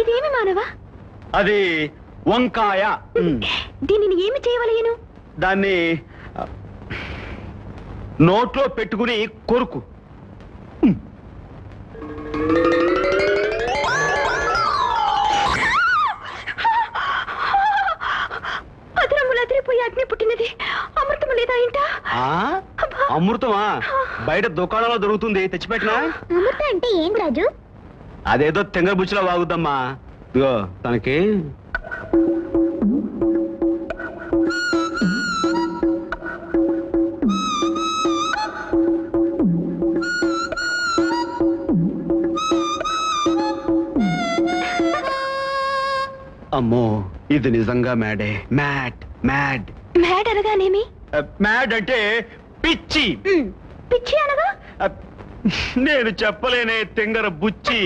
ఇదేమి మానవా? అది వంకాయ. దీనిని ఏమి చేయవలయను? దాన్ని నోట్లో పెట్టుకుని కొరుకు. అదరములు అదిరిపోయి అగ్ని పుట్టినది. అమృతము లేదా ఇంట? అమృతమా? బయట దుకాణంలో దొరుకుతుంది, తెచ్చిపెట్టినా. అమృతం అంటే ఏం రాజు? అదేదో తెంగర బుచ్చిలో వాగుద్దమ్మా. ఇగో తనకి అమ్మో, ఇది నిజంగా మ్యాడే. మ్యాడ్ మ్యాడ్ మ్యాడ్ అనగానేమి? మ్యాడ్ అంటే పిచ్చి. పిచ్చి అనగా? నేను చెప్పలేనే తెంగర బుచ్చి.